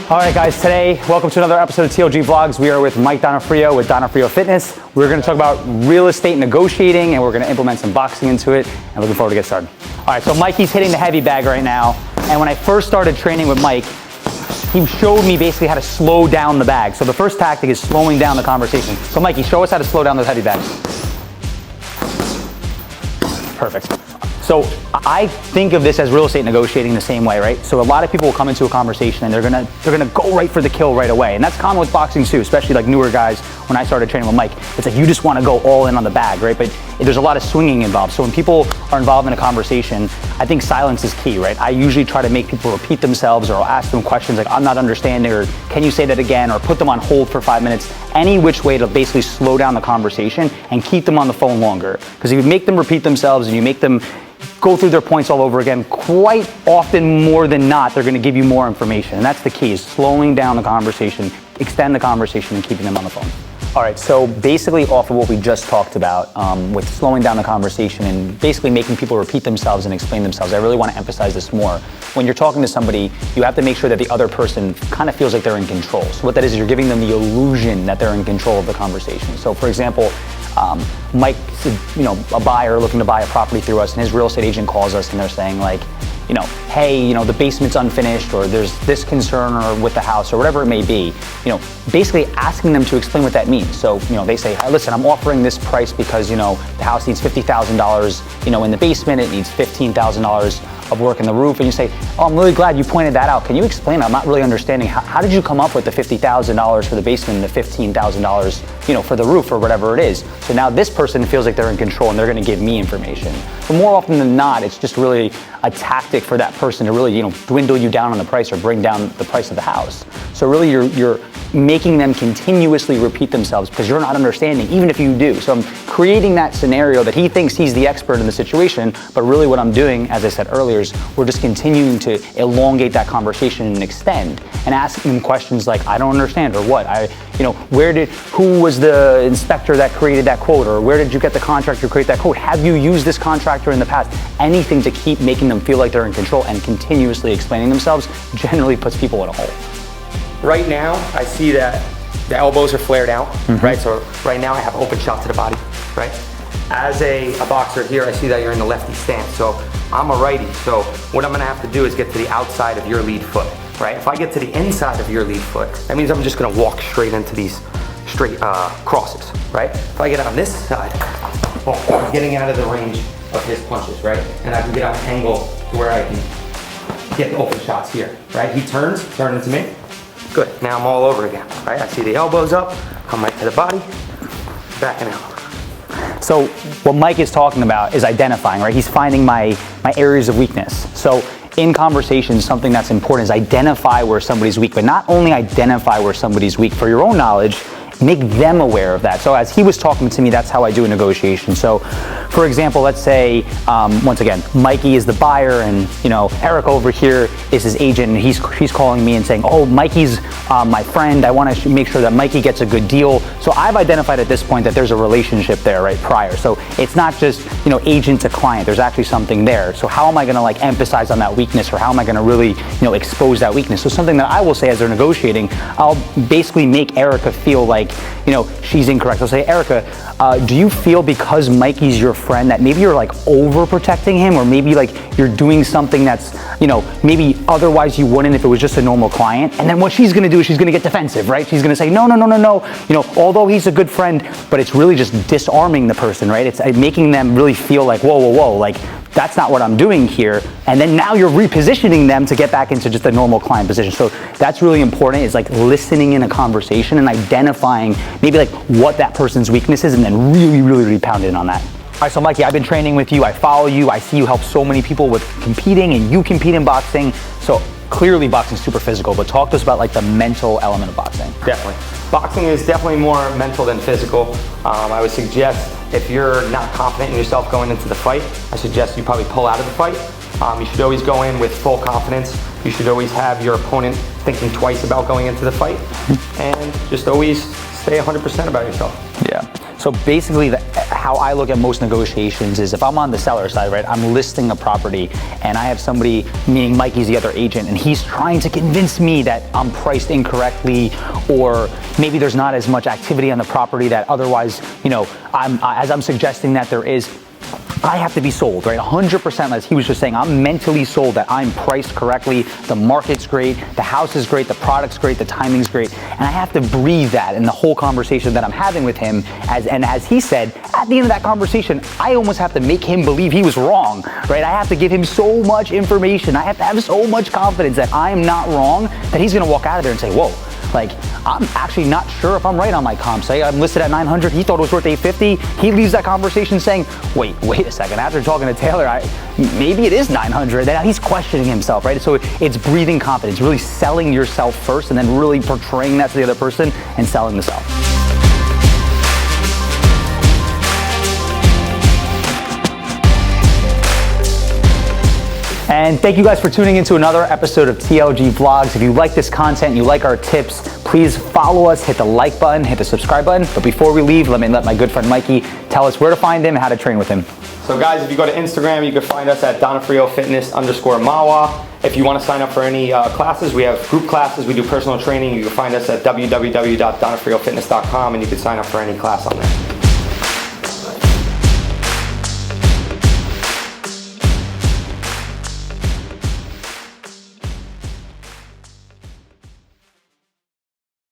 All right, guys, today, welcome to another episode of TLG Vlogs. We are with Mike Donofrio with Donofrio Fitness. We're going to talk about real estate negotiating, and we're going to implement some boxing into it, and looking forward to get started. All right, so Mikey's hitting the heavy bag right now, and when I first started training with Mike, he showed me basically how to slow down the bag. So the first tactic is slowing down the conversation. So Mikey, show us how to slow down those heavy bags. Perfect. So I think of this as real estate negotiating the same way, right? So a lot of people will come into a conversation and they're gonna go right for the kill right away. And that's common with boxing too, especially like newer guys. When I started training with Mike, it's like you just wanna go all in on the bag, right? But there's a lot of swinging involved. So when people are involved in a conversation, I think silence is key, right? I usually try to make people repeat themselves, or I'll ask them questions like, I'm not understanding, or can you say that again, or put them on hold for 5 minutes. Any which way to basically slow down the conversation and keep them on the phone longer. Because if you make them repeat themselves and you make them go through their points all over again, quite often more than not, they're gonna give you more information. And that's the key, is slowing down the conversation, extend the conversation, and keeping them on the phone. All right, so basically off of what we just talked about with slowing down the conversation and basically making people repeat themselves and explain themselves, I really want to emphasize this more. When you're talking to somebody, you have to make sure that the other person kind of feels like they're in control. So what that is you're giving them the illusion that they're in control of the conversation. So for example, Mike's a buyer looking to buy a property through us, and his real estate agent calls us and they're saying like, hey, the basement's unfinished, or there's this concern or with the house, or whatever it may be, basically asking them to explain what that means. So, they say, hey, listen, I'm offering this price because, the house needs $50,000, in the basement, it needs $15,000 of work in the roof. And you say, oh, I'm really glad you pointed that out. Can you explain? I'm not really understanding. How did you come up with the $50,000 for the basement and the $15,000, for the roof or whatever it is? So now this person feels like they're in control and they're going to give me information. But more often than not, it's just really a tactic for that person to really, dwindle you down on the price or bring down the price of the house. So really you're making them continuously repeat themselves because you're not understanding, even if you do. So I'm creating that scenario that he thinks he's the expert in the situation, but really what I'm doing, as I said earlier, is we're just continuing to elongate that conversation and extend and asking them questions like, I don't understand, or what? Who was the inspector that created that quote, or where did you get the contractor to create that quote? Have you used this contractor in the past? Anything to keep making them feel like they're in control and continuously explaining themselves generally puts people in a hole. Right now, I see that the elbows are flared out, right? So right now I have open shot to the body, right? As a boxer here, I see that you're in the lefty stance. So I'm a righty. So what I'm gonna have to do is get to the outside of your lead foot, right? If I get to the inside of your lead foot, that means I'm just gonna walk straight into these straight crosses, right? If I get on this side, well, I'm getting out of the range of his punches, right? And I can get on an angle to where I can get the open shots here, right? He turns into me. Good, now I'm all over again, right? I see the elbows up, come right to the body, backing out. So what Mike is talking about is identifying, right? He's finding my areas of weakness. So in conversations, something that's important is identify where somebody's weak, but not only identify where somebody's weak for your own knowledge, make them aware of that. So as he was talking to me, that's how I do a negotiation. So for example, let's say, once again, Mikey is the buyer and, Eric over here is his agent, and he's calling me and saying, oh, Mikey's my friend. I want to make sure that Mikey gets a good deal. So I've identified at this point that there's a relationship there, right, prior. So it's not just, agent to client. There's actually something there. So how am I going to emphasize on that weakness, or how am I going to really, expose that weakness? So something that I will say as they're negotiating, I'll basically make Erica feel like, she's incorrect. I'll say, Erica, do you feel because Mikey's your friend that maybe you're overprotecting him, or maybe you're doing something that's, maybe otherwise you wouldn't if it was just a normal client? And then what she's gonna do is she's gonna get defensive, right? She's gonna say, no, although he's a good friend, but it's really just disarming the person, right? It's making them really feel like, whoa, that's not what I'm doing here. And then now you're repositioning them to get back into just a normal client position. So that's really important, is listening in a conversation and identifying maybe what that person's weakness is, and then really pound in on that. All right, so Mikey, I've been training with you, I follow you, I see you help so many people with competing, and you compete in boxing. So clearly boxing's super physical, but talk to us about the mental element of boxing. Definitely. Boxing is definitely more mental than physical. I would suggest if you're not confident in yourself going into the fight, I suggest you probably pull out of the fight. You should always go in with full confidence. You should always have your opponent thinking twice about going into the fight, and just always stay 100% about yourself. Yeah. So basically, how I look at most negotiations is if I'm on the seller side, right, I'm listing a property and I have somebody, meaning Mikey's the other agent, and he's trying to convince me that I'm priced incorrectly, or maybe there's not as much activity on the property that otherwise, you know, as I'm suggesting that there is. I have to be sold, right? 100%, as he was just saying, I'm mentally sold that I'm priced correctly, the market's great, the house is great, the product's great, the timing's great, and I have to breathe that in the whole conversation that I'm having with him. As he said, at the end of that conversation, I almost have to make him believe he was wrong, right? I have to give him so much information, I have to have so much confidence that I'm not wrong, that he's gonna walk out of there and say, whoa, like, I'm actually not sure if I'm right on my comp. Say I'm listed at 900, he thought it was worth 850. He leaves that conversation saying, wait a second, after talking to Taylor, maybe it is 900. Then he's questioning himself, right? So it's breathing confidence, really selling yourself first and then really portraying that to the other person and selling the self. And thank you guys for tuning into another episode of TLG Vlogs. If you like this content, you like our tips, please follow us, hit the like button, hit the subscribe button. But before we leave, let my good friend Mikey tell us where to find him and how to train with him. So guys, if you go to Instagram, you can find us at donafriofitness_Mawa. If you want to sign up for any classes, we have group classes, we do personal training. You can find us at www.donafriofitness.com and you can sign up for any class on there.